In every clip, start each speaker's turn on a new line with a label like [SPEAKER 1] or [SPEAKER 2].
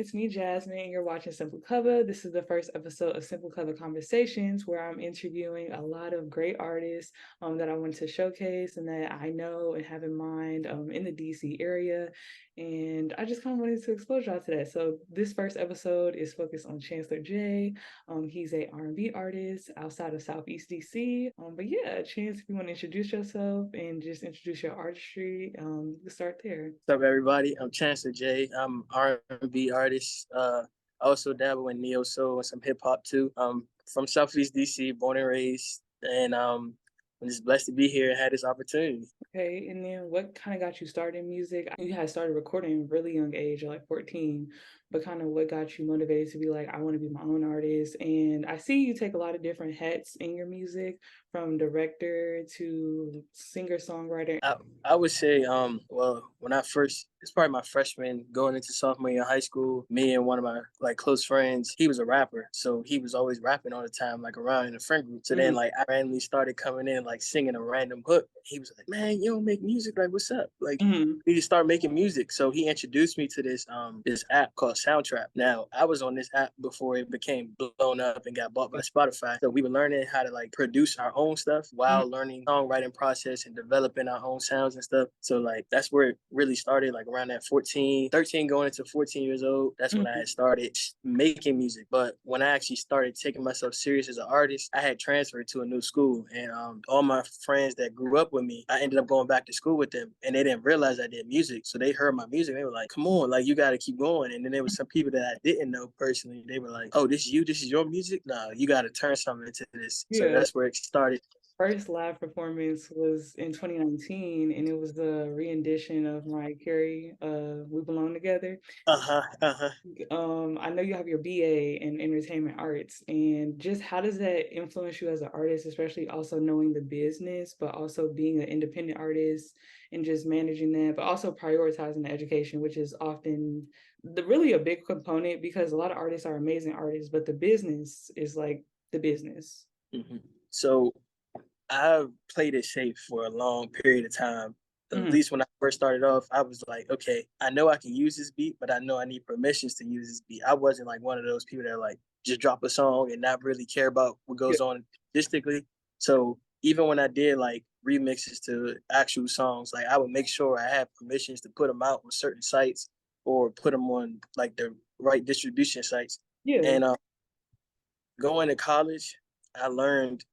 [SPEAKER 1] it's me, Jasmine, and you're watching SimplyCleva. This is the first episode of SimplyCleva Conversations, where I'm interviewing a lot of great artists that I want to showcase and that I know and have in mind in the DC area. And I just kind of wanted to expose y'all to that. So this first episode is focused on Chancellor J. He's a R&B artist outside of Southeast DC. But yeah, Chance, if you want to introduce yourself and just introduce your artistry, we'll start there.
[SPEAKER 2] What's up, everybody? I'm Chancellor J. I'm R&B artist. I also dabble in neo soul and some hip hop too. I'm from Southeast DC, born and raised, and I'm just blessed to be here and had this opportunity.
[SPEAKER 1] Okay, and then what kind of got you started in music? You had started recording at a really young age, like 14, but kind of what got you motivated to be like, I want to be my own artist? And I see you take a lot of different hats in your music, from director to singer-songwriter.
[SPEAKER 2] I would say, well, when I first, it's probably my freshman going into sophomore year of high school, me and one of my close friends, he was a rapper. So he was always rapping all the time, around in a friend group. So then I randomly started coming in, singing a random hook. He was like, man, you don't make music? What's up? We just start making music. So he introduced me to this app called Soundtrap. Now, I was on this app before it became blown up and got bought by Spotify. So we were learning how to produce our own stuff while learning songwriting process and developing our own sounds and stuff. So that's where it really started, around that 13 going into 14 years old. That's when I had started making music. But when I actually started taking myself serious as an artist, I had transferred to a new school, and all my friends that grew up with me, I ended up going back to school with them, and they didn't realize I did music. So they heard my music, they were like, come on, you got to keep going. And then there was some people that I didn't know personally. They were like, oh, this is your music? No, you got to turn something into this. Yeah. So that's where it started.
[SPEAKER 1] First live performance was in 2019, and it was the rendition of my Khari, We Belong Together. I know you have your BA in entertainment arts, and just how does that influence you as an artist, especially also knowing the business, but also being an independent artist and just managing that, but also prioritizing the education, which is often really a big component, because a lot of artists are amazing artists, but the business is the business.
[SPEAKER 2] So I've played it safe for a long period of time. At least when I first started off, I was like, okay, I know I can use this beat, but I know I need permissions to use this beat. I wasn't one of those people that just drop a song and not really care about what goes on artistically. So even when I did remixes to actual songs, I would make sure I had permissions to put them out on certain sites or put them on the right distribution sites. Yeah. And going to college, I learned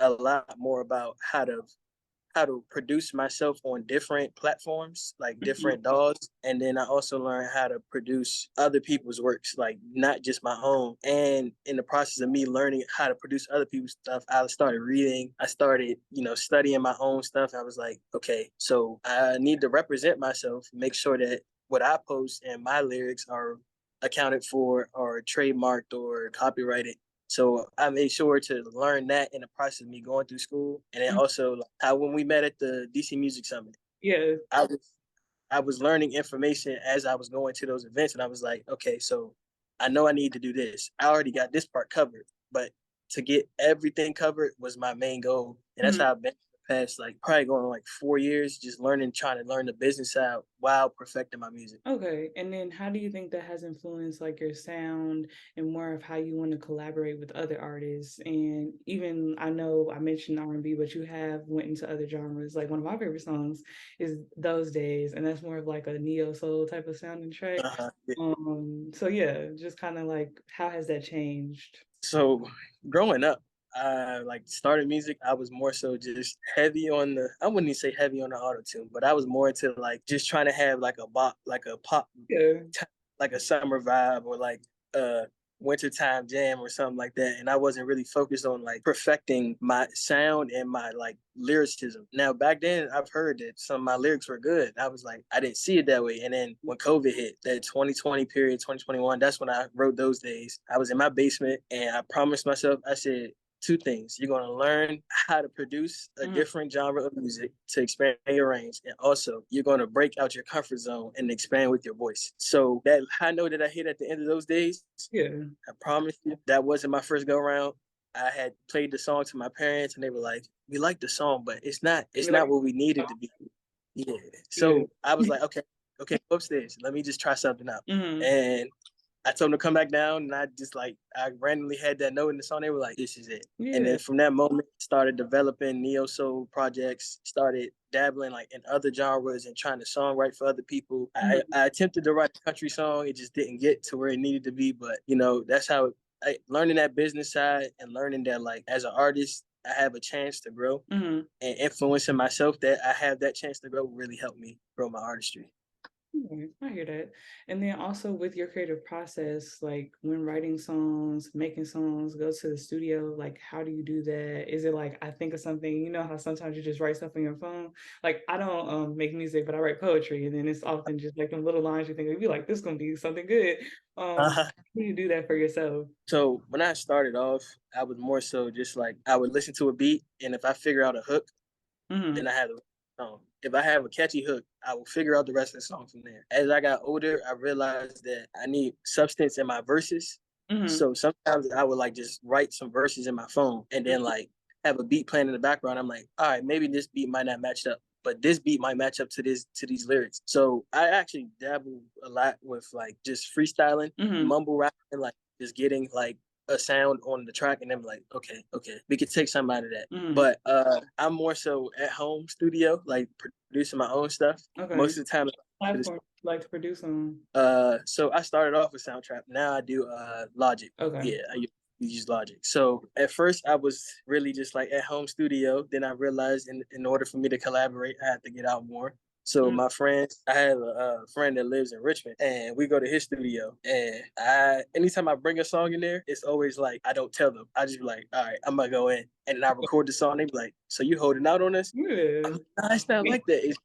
[SPEAKER 2] a lot more about how to produce myself on different platforms, different DAWs. And then I also learned how to produce other people's works, not just my own. And in the process of me learning how to produce other people's stuff, I started reading. I started, studying my own stuff. I was like, okay, so I need to represent myself, make sure that what I post and my lyrics are accounted for or trademarked or copyrighted. So I made sure to learn that in the process of me going through school. And then also how when we met at the DC Music Summit, I was learning information as I was going to those events. And I was like, okay, so I know I need to do this. I already got this part covered, but to get everything covered was my main goal. And that's how I've been past probably going on 4 years, just trying to learn the business side while perfecting my music.
[SPEAKER 1] Okay. And then how do you think that has influenced your sound and more of how you want to collaborate with other artists? And even, I know I mentioned R&B, but you have went into other genres. One of my favorite songs is Those Days, and that's more of a neo soul type of sounding track. So yeah, just kind of how has that changed?
[SPEAKER 2] So growing up, started music, I was more so just heavy on I wouldn't even say heavy on the auto-tune, but I was more into just trying to have a pop, a summer vibe or a wintertime jam or something like that. And I wasn't really focused on perfecting my sound and my lyricism. Now back then I've heard that some of my lyrics were good. I was I didn't see it that way. And then when COVID hit, that 2020 period, 2021, that's when I wrote Those Days. I was in my basement and I promised myself, I said, two things. You're going to learn how to produce a different genre of music to expand your range. And also, you're going to break out your comfort zone and expand with your voice. So that high note that I hit at the end of Those Days, I promise you, that wasn't my first go around. I had played the song to my parents and they were like, we like the song, but it's not what we needed to be. Yeah. So I was like, okay, go upstairs. Let me just try something out. And I told them to come back down, and I randomly had that note in the song. They were like, "This is it."
[SPEAKER 1] Yeah.
[SPEAKER 2] And then from that moment, started developing neo soul projects. Started dabbling like in other genres and trying to songwrite for other people. I attempted to write a country song. It just didn't get to where it needed to be. But that's how learning that business side and learning that like as an artist, I have a chance to grow and influencing myself that I have that chance to grow really helped me grow my artistry.
[SPEAKER 1] I hear that. And then also with your creative process, like when writing songs, making songs, go to the studio, like how do you do that? Is it like I think of something, you know how sometimes you just write stuff on your phone? Like I don't make music, but I write poetry, and then it's often just like them little lines you think it'd be like this gonna be something good. How do you do that for yourself?
[SPEAKER 2] So when I started off, I was more so just like I would listen to a beat, and if I figure out a hook, then I had a song. If I have a catchy hook, I will figure out the rest of the song from there. As I got older, I realized that I need substance in my verses. So sometimes I would like just write some verses in my phone and then like have a beat playing in the background. I'm like, all right, maybe this beat might not match up, but this beat might match up to these lyrics. So I actually dabble a lot with like just freestyling, mumble rapping, like just getting like a sound on the track and then like, okay, we could take something out of that. But I'm more so at home studio, like producing my own stuff.
[SPEAKER 1] Okay.
[SPEAKER 2] Most of the time
[SPEAKER 1] platform like to produce on?
[SPEAKER 2] So I started off with Soundtrap. Now I do Logic.
[SPEAKER 1] Okay.
[SPEAKER 2] Yeah, I use Logic. So at first I was really just like at home studio. Then I realized in order for me to collaborate, I had to get out more. So my friends, I have a friend that lives in Richmond, and we go to his studio. And anytime I bring a song in there, it's always like I don't tell them. I just be like, all right, I'm gonna go in, and then I record the song. They be like, so you holding out on us?
[SPEAKER 1] Yeah.
[SPEAKER 2] I'm like, nah, it's not like that.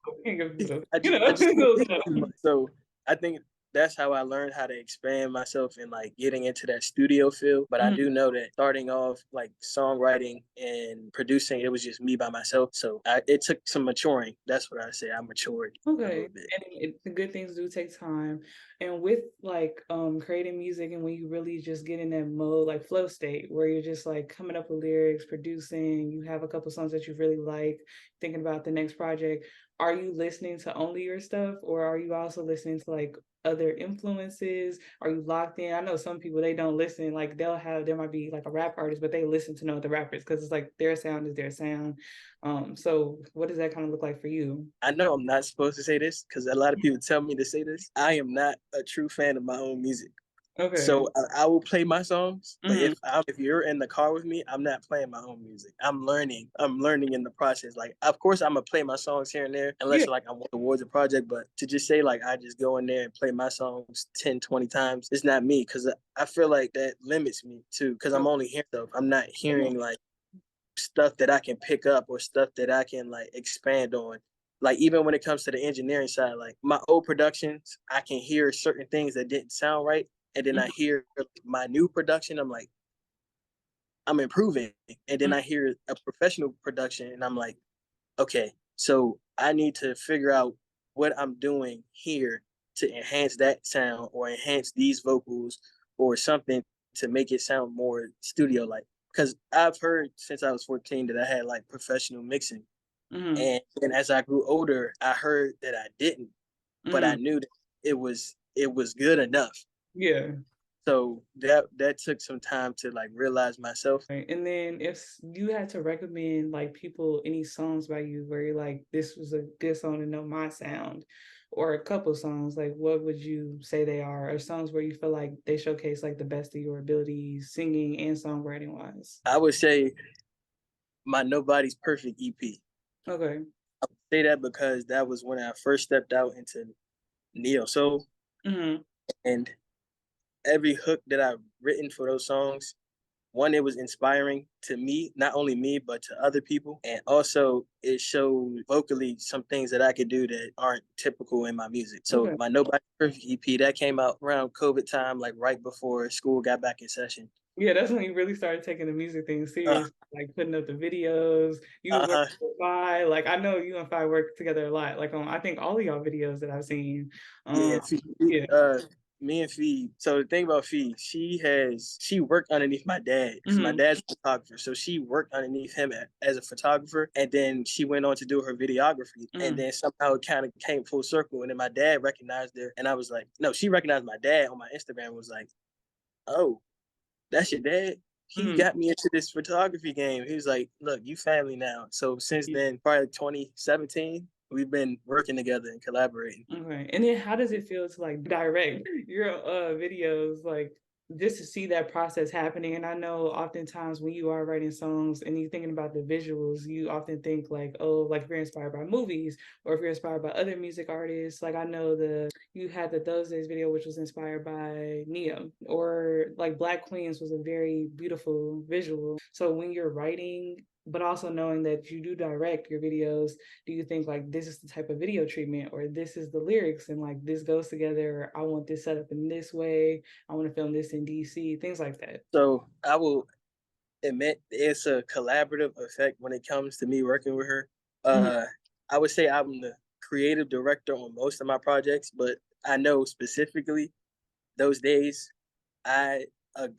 [SPEAKER 2] I just so I think that's how I learned how to expand myself and like getting into that studio field. But I do know that starting off like songwriting and producing, it was just me by myself. So it took some maturing. That's what I say. I matured a little bit.
[SPEAKER 1] And the good things do take time. And with like creating music and when you really just get in that mode, like flow state, where you're just like coming up with lyrics, producing, you have a couple songs that you really like, thinking about the next project. Are you listening to only your stuff, or are you also listening to like other influences? Are you locked in? I know some people, they don't listen, like there might be like a rap artist, but they listen to no other rappers because it's like their sound is their sound. So what does that kind of look like for you?
[SPEAKER 2] I know I'm not supposed to say this because a lot of people tell me to say this. I am not a true fan of my own music.
[SPEAKER 1] Okay.
[SPEAKER 2] So I will play my songs, but if you're in the car with me, I'm not playing my own music. I'm learning in the process. Like, of course, I'm gonna play my songs here and there, unless like I'm towards a project. But to just say like I just go in there and play my songs 10, 20 times, it's not me because I feel like that limits me too. Because I'm only hearing stuff. I'm not hearing like stuff that I can pick up or stuff that I can like expand on. Like even when it comes to the engineering side, like my old productions, I can hear certain things that didn't sound right. And then I hear my new production, I'm like, I'm improving. And then I hear a professional production and I'm like, okay, so I need to figure out what I'm doing here to enhance that sound or enhance these vocals or something to make it sound more studio like. Because I've heard since I was 14 that I had like professional mixing. And then as I grew older, I heard that I didn't, but I knew that it was good enough.
[SPEAKER 1] Yeah.
[SPEAKER 2] So that took some time to like realize myself.
[SPEAKER 1] Right. And then if you had to recommend like people any songs by you where you're like, this was a good song to know my sound, or a couple songs, like what would you say they are? Or songs where you feel like they showcase like the best of your abilities, singing and songwriting wise?
[SPEAKER 2] I would say my Nobody's Perfect EP.
[SPEAKER 1] Okay.
[SPEAKER 2] I would say that because that was when I first stepped out into neo soul, and every hook that I've written for those songs, one, it was inspiring to me, not only me, but to other people. And also it showed vocally some things that I could do that aren't typical in my music. So my Nobody Perfect EP, that came out around COVID time, like right before school got back in session.
[SPEAKER 1] Yeah, that's when you really started taking the music thing serious, like putting up the videos. You was working with Fi. Like I know you and Fi work together a lot. Like on I think all of y'all videos that I've seen. Yeah.
[SPEAKER 2] me and Fee. So the thing about Fee, she worked underneath my dad because my dad's a photographer. So she worked underneath him as a photographer, and then she went on to do her videography, and then somehow it kind of came full circle. And then my dad recognized her, and I was like, no, she recognized my dad on my Instagram. And was like, oh, that's your dad. He got me into this photography game. He was like, look, you family now. So since then, probably 2017, we've been working together and collaborating.
[SPEAKER 1] Okay. And then how does it feel to like direct your videos, like just to see that process happening? And I know oftentimes when you are writing songs and you're thinking about the visuals, you often think like, oh, like if you're inspired by movies or if you're inspired by other music artists. Like I know you had the Those Days video, which was inspired by Neo, or like Black Queens was a very beautiful visual. So when you're writing, but also knowing that you do direct your videos, do you think like this is the type of video treatment, or this is the lyrics and like this goes together, or I want this set up in this way, I want to film this in DC, things like that?
[SPEAKER 2] So I will admit it's a collaborative effect when it comes to me working with her. I would say I'm the creative director on most of my projects, but I know specifically Those Days, a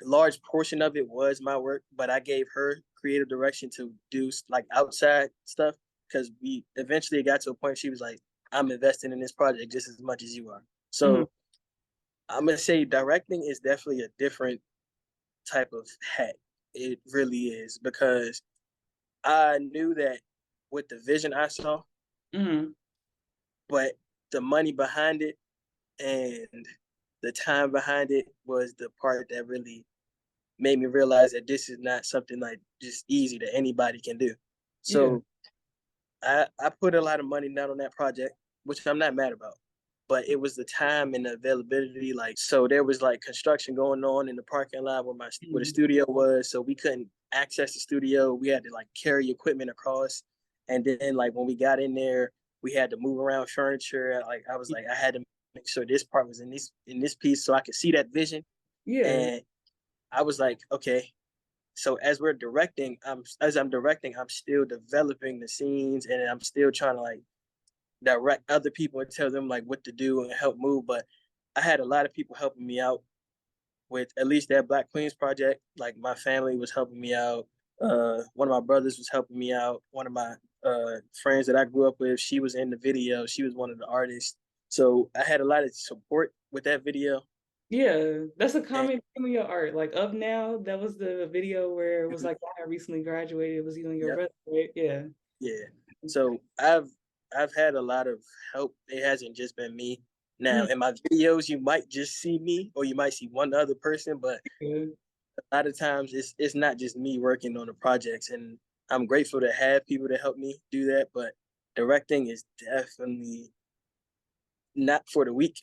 [SPEAKER 2] large portion of it was my work, but I gave her creative direction to do like outside stuff because we eventually got to a point she was like, I'm investing in this project just as much as you are. So I'm gonna say directing is definitely a different type of hat. It really is, because I knew that with the vision I saw, but the money behind it and the time behind it was the part that really made me realize that this is not something like just easy that anybody can do. So I put a lot of money down on that project, which I'm not mad about. But it was the time and the availability. Like, so there was like construction going on in the parking lot where where the studio was. So we couldn't access the studio. We had to like carry equipment across. And then like when we got in there, we had to move around furniture. Like I was like, I had to make sure this part was in this piece so I could see that vision. And I was like, okay. So as I'm directing, I'm still developing the scenes, and I'm still trying to like direct other people and tell them like what to do and help move. But I had a lot of people helping me out with at least that Black Queens project. Like my family was helping me out. One of my brothers was helping me out. One of my friends that I grew up with, she was in the video. She was one of the artists. So I had a lot of support with that video.
[SPEAKER 1] Yeah, that's a common theme in your art. Like Up Now, that was the video where it was like I recently graduated. It was you and your brother, right? Yeah.
[SPEAKER 2] Yeah. So I've had a lot of help. It hasn't just been me. Now in my videos, you might just see me, or you might see one other person, but a lot of times it's not just me working on the projects, and I'm grateful to have people to help me do that. But directing is definitely not for the weak,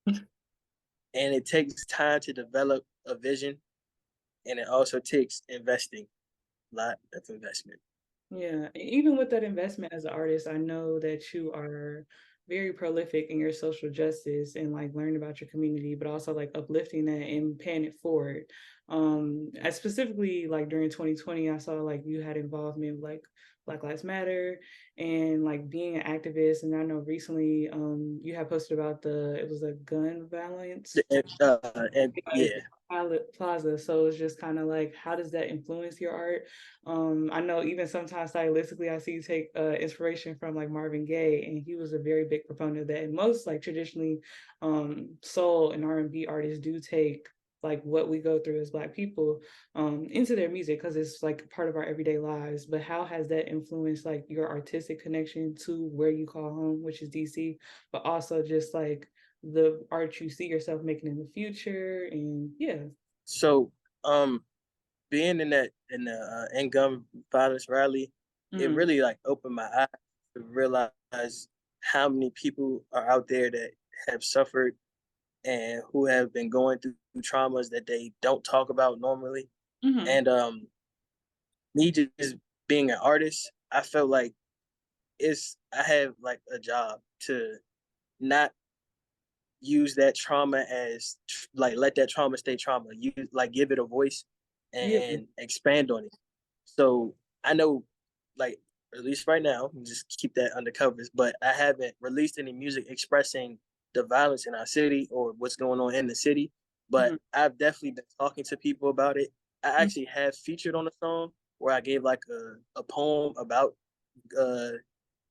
[SPEAKER 2] and it takes time to develop a vision, and it also takes investing, a lot of investment.
[SPEAKER 1] Yeah, even with that investment as an artist, I know that you are very prolific in your social justice and like learning about your community, but also like uplifting that and paying it forward. I specifically like during 2020, I saw like you had involvement with like Black Lives Matter and like being an activist. And I know recently you had posted about it was a gun violence.
[SPEAKER 2] And yeah.
[SPEAKER 1] Plaza. So it's just kind of like, how does that influence your art? I know even sometimes stylistically, I see you take inspiration from like Marvin Gaye, and he was a very big proponent of that. And most like traditionally soul and R&B artists do take like what we go through as Black people into their music because it's like part of our everyday lives. But how has that influenced like your artistic connection to where you call home, which is DC, but also just like the art you see yourself making in the future? And
[SPEAKER 2] So being in the end gun violence rally, it really like opened my eyes to realize how many people are out there that have suffered and who have been going through traumas that they don't talk about normally. And me just being an artist, I felt like I have like a job to not use that trauma as like let that trauma stay trauma. You like give it a voice and expand on it. So I know, like at least right now, just keep that under covers. But I haven't released any music expressing the violence in our city or what's going on in the city, but I've definitely been talking to people about it. I actually have featured on a song where I gave like a poem about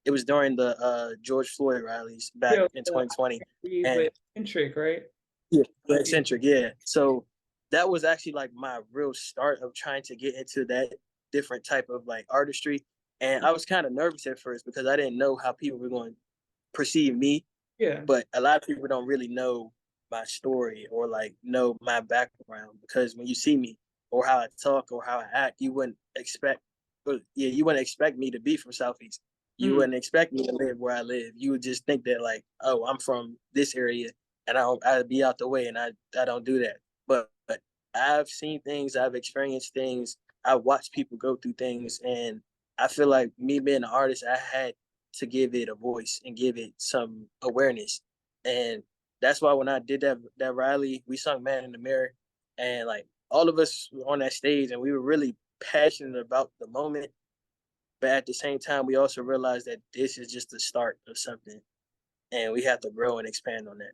[SPEAKER 2] it was during the George Floyd rallies back in 2020. And
[SPEAKER 1] but eccentric, right?
[SPEAKER 2] yeah, eccentric, yeah. So that was actually like my real start of trying to get into that different type of like artistry. And I was kind of nervous at first because I didn't know how people were going to perceive me.
[SPEAKER 1] Yeah.
[SPEAKER 2] But a lot of people don't really know my story or like know my background, because when you see me or how I talk or how I act, you wouldn't expect, you wouldn't expect me to be from Southeast. You wouldn't expect me to live where I live. You would just think that like, oh, I'm from this area and I'd be out the way, and I don't do that. But I've seen things, I've experienced things, I've watched people go through things, and I feel like me being an artist, I had to give it a voice and give it some awareness. And that's why when I did that rally, we sung "Man in the Mirror," and like all of us were on that stage, and we were really passionate about the moment. But at the same time, we also realized that this is just the start of something, and we have to grow and expand on that.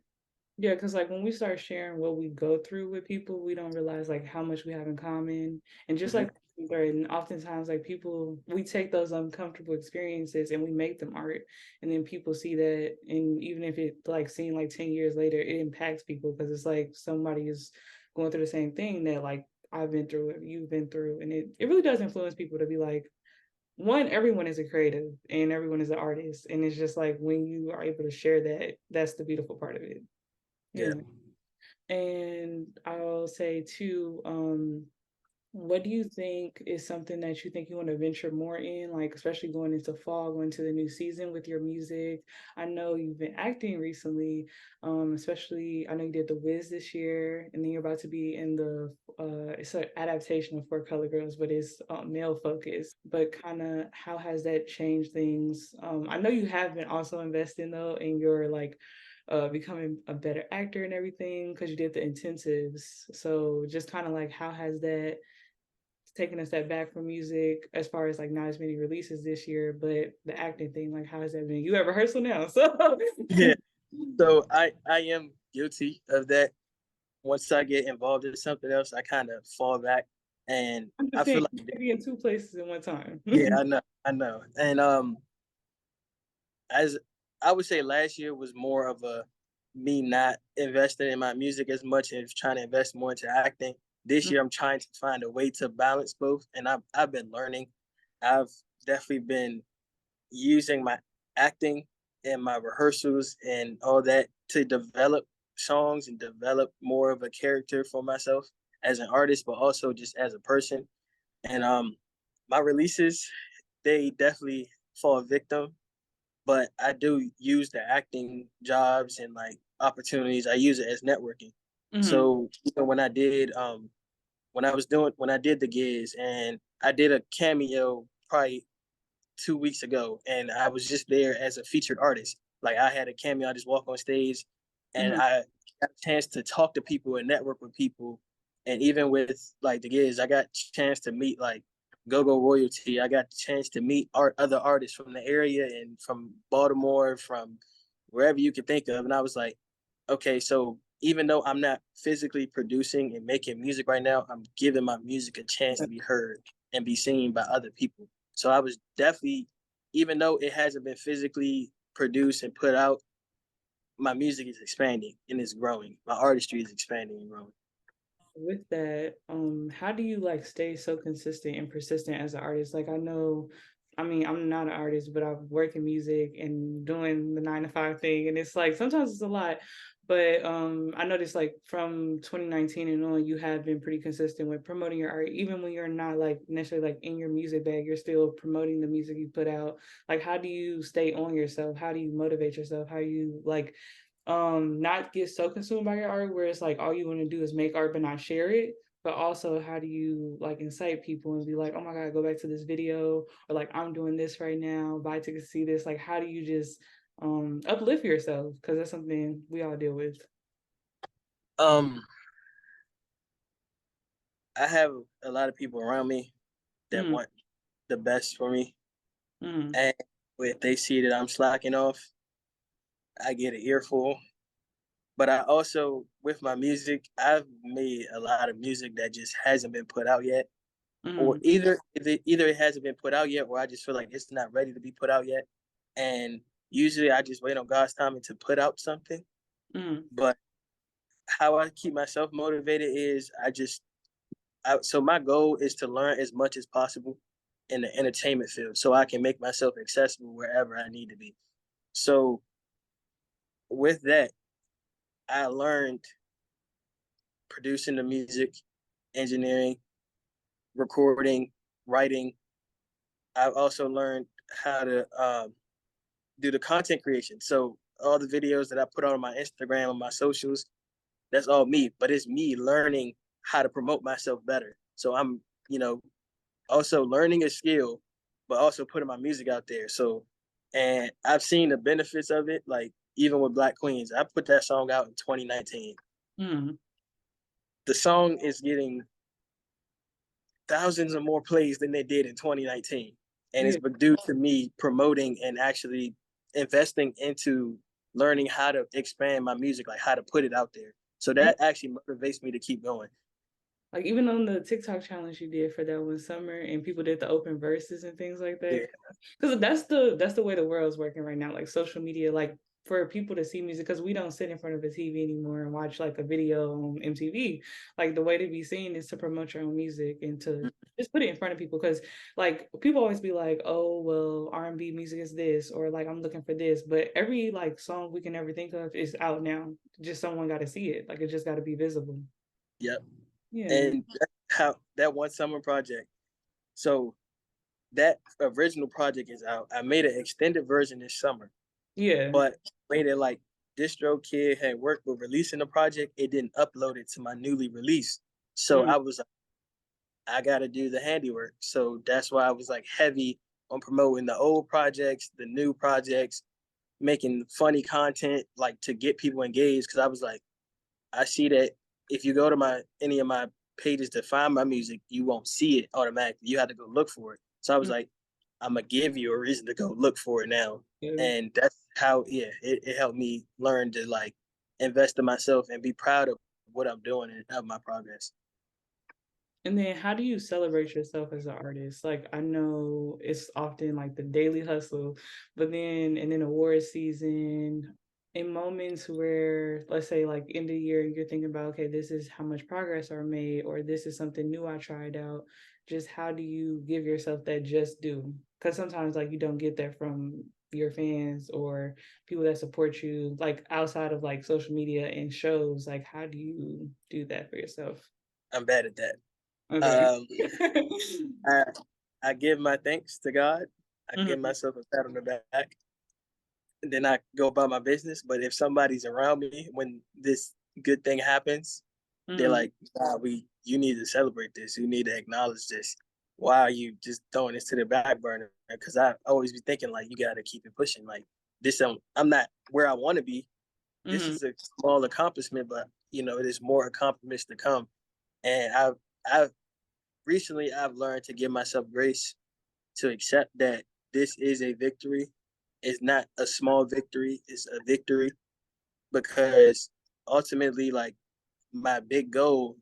[SPEAKER 1] Yeah, because like when we start sharing what we go through with people, we don't realize like how much we have in common. And just like and oftentimes like people we take those uncomfortable experiences and we make them art. And then people see that, and even if it like seen like 10 years later, it impacts people because it's like somebody is going through the same thing that like I've been through or you've been through. And it really does influence people to be like, one, everyone is a creative and everyone is an artist. And it's just like when you are able to share that, that's the beautiful part of it.
[SPEAKER 2] Yeah.
[SPEAKER 1] And I'll say too, what do you think is something that you think you want to venture more in, like especially going into fall, going to the new season with your music? I know you've been acting recently, especially I know you did The Wiz this year, and then you're about to be in the it's an adaptation of For Color Girls, but it's male focused. But kind of how has that changed things? I know you have been also investing though in your like becoming a better actor and everything because you did the intensives. So just kind of like how has that taken a step back from music as far as like not as many releases this year, but the acting thing, like how has that been? You at rehearsal now, so
[SPEAKER 2] Yeah. So I am guilty of that. Once I get involved in something else, I kind of fall back, and
[SPEAKER 1] I'm
[SPEAKER 2] I
[SPEAKER 1] just
[SPEAKER 2] feel
[SPEAKER 1] saying
[SPEAKER 2] like
[SPEAKER 1] you can be in two places at one time.
[SPEAKER 2] yeah, I know, and as I would say, last year was more of a me not investing in my music as much as trying to invest more into acting. This year, I'm trying to find a way to balance both, and I've been learning. I've definitely been using my acting and my rehearsals and all that to develop songs and develop more of a character for myself as an artist, but also just as a person. And my releases, they definitely fall victim, but I do use the acting jobs and like opportunities. I use it as networking. So when I did when I did the gigs, and I did a cameo probably 2 weeks ago, and I was just there as a featured artist. Like I had a cameo, I just walk on stage, and I got a chance to talk to people and network with people. And even with like the gigs, I got a chance to meet like Go Royalty. I got the chance to meet other artists from the area and from Baltimore, from wherever you could think of. And I was like, okay, so even though I'm not physically producing and making music right now, I'm giving my music a chance to be heard and be seen by other people. So I was definitely, even though it hasn't been physically produced and put out, my music is expanding and it's growing. My artistry is expanding and growing.
[SPEAKER 1] With that, how do you like stay so consistent and persistent as an artist? Like I know, I mean, I'm not an artist, but I've worked in music and doing the 9 to 5 thing, and it's like sometimes it's a lot. But I noticed like from 2019 and on, you have been pretty consistent with promoting your art, even when you're not like necessarily like in your music bag, you're still promoting the music you put out. Like, how do you stay on yourself? How do you motivate yourself? How do you like not get so consumed by your art where it's like all you want to do is make art but not share it, but also how do you like incite people and be like, oh my god, go back to this video, or like I'm doing this right now, buy tickets to see this. Like how do you just uplift yourself, because that's something we all deal with.
[SPEAKER 2] Um, I have a lot of people around me that want the best for me, and if they see that I'm slacking off, I get an earful, But I also, with my music, I've made a lot of music that just hasn't been put out yet, or either it hasn't been put out yet, or I just feel like it's not ready to be put out yet. And usually, I just wait on God's timing to put out something. But how I keep myself motivated is so my goal is to learn as much as possible in the entertainment field, so I can make myself accessible wherever I need to be. So with that, I learned producing the music, engineering, recording, writing. I've also learned how to do the content creation. So all the videos that I put out on my Instagram and my socials, that's all me. But it's me learning how to promote myself better. So I'm, also learning a skill, but also putting my music out there. So, and I've seen the benefits of it. Like even with Black Queens, I put that song out in 2019. The song is getting thousands of more plays than they did in 2019. And it's due to me promoting and actually investing into learning how to expand my music, like how to put it out there. So that actually motivates me to keep going.
[SPEAKER 1] Like even on the TikTok challenge you did for that one summer, and people did the open verses and things like that. Because that's the way the world's working right now. Like social media, like for people to see music, because we don't sit in front of a TV anymore and watch like a video on MTV. Like the way to be seen is to promote your own music and to just put it in front of people. Because like people always be like, oh well, R&B music is this, or like I'm looking for this. But every like song we can ever think of is out now. Just someone got to see it. Like it just got to be visible.
[SPEAKER 2] Yep.
[SPEAKER 1] Yeah.
[SPEAKER 2] And how that one summer project. So that original project is out. I made an extended version this summer.
[SPEAKER 1] Yeah.
[SPEAKER 2] But made it like DistroKid had worked with releasing the project, it didn't upload it to my newly released. So I was like, I gotta do the handiwork. So that's why I was like heavy on promoting the old projects, the new projects, making funny content like to get people engaged. Cause I was like, I see that if you go to any of my pages to find my music, you won't see it automatically. You have to go look for it. So I was like, I'm gonna give you a reason to go look for it now. And that's how, it helped me learn to like invest in myself and be proud of what I'm doing and of my progress.
[SPEAKER 1] And then how do you celebrate yourself as an artist? Like I know it's often like the daily hustle, but then award season, in moments where let's say like end of year you're thinking about, okay, this is how much progress I made, or this is something new I tried out. Just how do you give yourself that just due? Because sometimes like you don't get that from your fans or people that support you, like outside of like social media and shows. Like how do you do that for yourself?
[SPEAKER 2] I'm bad at that.
[SPEAKER 1] Okay.
[SPEAKER 2] I, I give my thanks to God. I give myself a pat on the back. And then I go about my business. But if somebody's around me when this good thing happens, they're like, wow, you need to celebrate this. You need to acknowledge this. Why are you just throwing this to the back burner? Because I always be thinking like, you got to keep it pushing. Like this, I'm not where I want to be. This is a small accomplishment, but it is more accomplishments to come. And I've recently learned to give myself grace to accept that this is a victory. It's not a small victory. It's a victory because ultimately, like my big goal,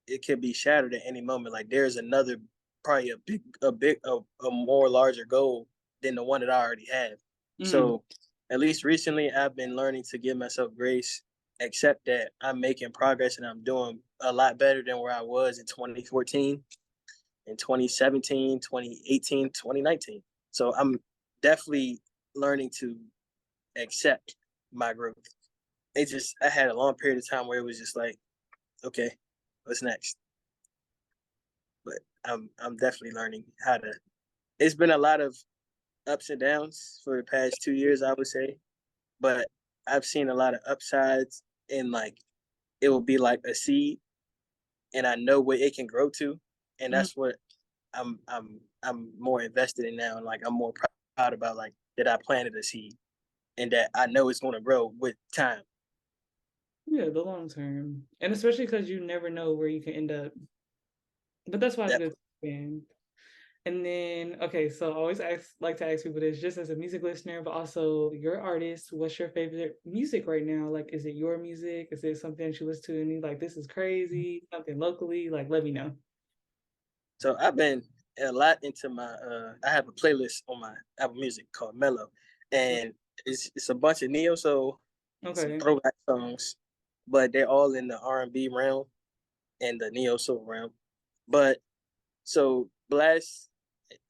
[SPEAKER 2] it could be shattered at any moment. Like there's another, probably a more larger goal than the one that I already have. So at least recently, I've been learning to give myself grace, accept that I'm making progress and I'm doing a lot better than where I was in 2014, in 2017, 2018, 2019. So I'm definitely learning to accept my growth. I had a long period of time where it was just like, okay, what's next? But I'm definitely learning how to. It's been a lot of ups and downs for the past 2 years, I would say, but I've seen a lot of upsides, and like it will be like a seed, and I know what it can grow to, and that's what I'm more invested in now, and like I'm more proud about like that I planted a seed, and that I know it's going to grow with time.
[SPEAKER 1] Yeah, the long term, and especially because you never know where you can end up. But that's why it's good to expand. And then, okay, so I always like to ask people this just as a music listener, but also your artist. What's your favorite music right now? Like, is it your music? Is it something that you listen to and you like, this is crazy? Something locally? Like, let me know.
[SPEAKER 2] So I've been a lot into my. I have a playlist on my Apple Music called Mellow, and it's a bunch of neo soul, some
[SPEAKER 1] Okay.
[SPEAKER 2] throwback songs, but they're all in the R&B realm and the neo soul realm. But so Blast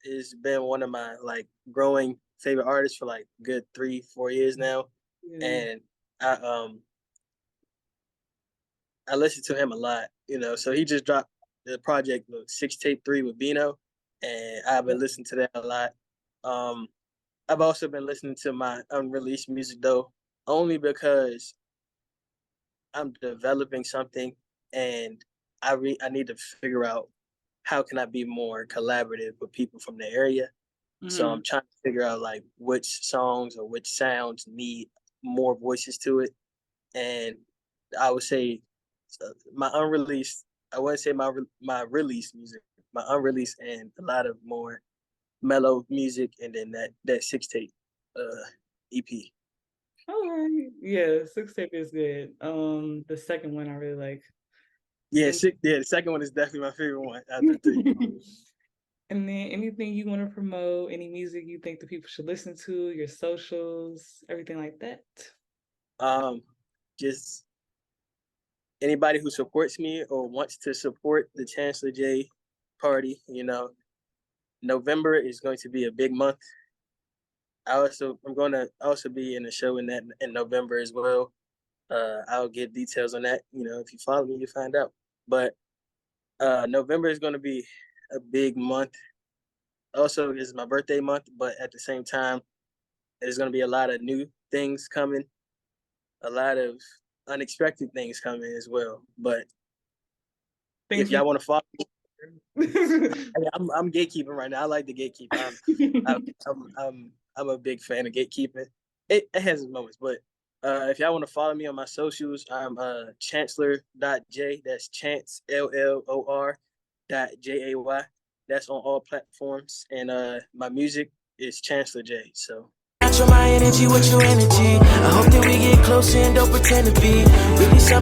[SPEAKER 2] has been one of my like growing favorite artists for like good 3-4 years now,
[SPEAKER 1] Yeah.
[SPEAKER 2] and I I listen to him a lot. So he just dropped the project 6 Tape 3 with Bino, and I've been listening to that a lot. Um, I've also been listening to my unreleased music though, only because I'm developing something, and I need to figure out how can I be more collaborative with people from the area. So
[SPEAKER 1] Mm-hmm.
[SPEAKER 2] I'm trying to figure out like which songs or which sounds need more voices to it. And I would say my unreleased, I wouldn't say my released music, my unreleased and a lot of more mellow music, and then that 6 tape EP.
[SPEAKER 1] All right. Yeah, 6 tape is good. The second one I really like.
[SPEAKER 2] Yeah,
[SPEAKER 1] And
[SPEAKER 2] the second one is definitely my favorite one out of the three.
[SPEAKER 1] and then anything you want to promote, any music you think the people should listen to, your socials, everything like that.
[SPEAKER 2] Um, just anybody who supports me or wants to support the Chancellor J party, November is going to be a big month. I'm going to also be in a show in November as well. I'll get details on that. If you follow me, you find out. But November is going to be a big month. Also, it's my birthday month, but at the same time, there's going to be a lot of new things coming, a lot of unexpected things coming as well. But if
[SPEAKER 1] Things you
[SPEAKER 2] y'all want to follow me, I'm gatekeeping right now. I like the gatekeep. I'm a big fan of gatekeeping. It has its moments, but if y'all want to follow me on my socials, I'm chancellor.j. That's chance LLOR.JAY. That's on all platforms, and my music is Chancellor J. So. Match my energy with your energy. I hope that we get closer and don't pretend to be really something.